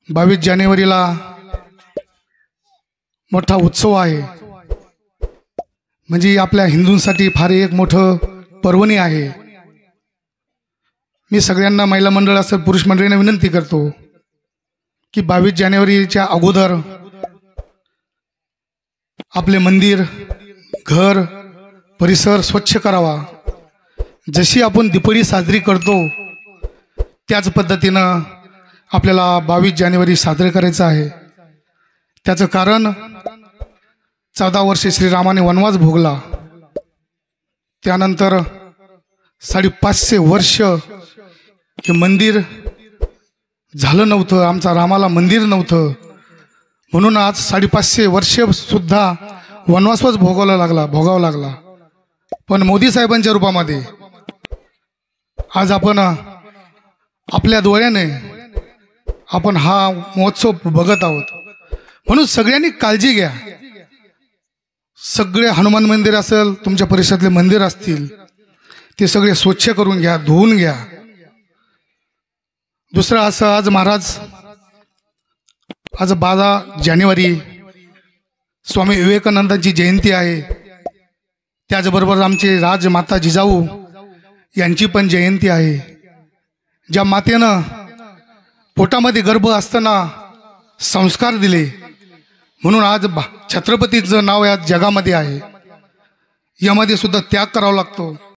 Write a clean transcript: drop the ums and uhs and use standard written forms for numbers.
22 जानेवारीला मोठा उत्सव आहे। म्हणजे आपल्या हिंदूंसाठी फार एक मोठं पर्वणी आहे। मी सगळ्यांना महिला मंडळ असेल पुरुष मंडळींना विनंती करतो की 22 जानेवारीच्या अगोदर आपले मंदिर, घर, परिसर स्वच्छ करावा। जशी आपण दीपावली साजरी करतो त्याच पद्धतीनं आपल्याला 22 जानेवारी साजरे करायचं आहे। त्याचं कारण 14 वर्षे श्रीरामाने वनवास भोगला, त्यानंतर 550 वर्ष हे मंदिर झालं नव्हतं, आमचा रामाला मंदिर नव्हतं, म्हणून आज 550 वर्ष सुद्धा वनवासच भोगावा लागला। पण मोदी साहेबांच्या रूपामध्ये आज आपण आपल्या डोळ्याने आपण हा महोत्सव बघत आहोत। म्हणून सगळ्यांनी काळजी घ्या। सगळे हनुमान मंदिर असेल, तुमच्या परिसरातले मंदिर असतील, ते सगळे स्वच्छ करून घ्या, धुवून घ्या। दुसरं असं, आज महाराज आज 12 जानेवारी स्वामी विवेकानंदांची जयंती आहे। त्याचबरोबर आमचे राजमाता जिजाऊ यांची पण जयंती आहे। ज्या मातेनं पोटामध्ये गर्भ असताना संस्कार दिले, म्हणून आज छत्रपतीचं नाव या जगामध्ये आहे। यामध्ये सुद्धा त्याग करावा लागतो।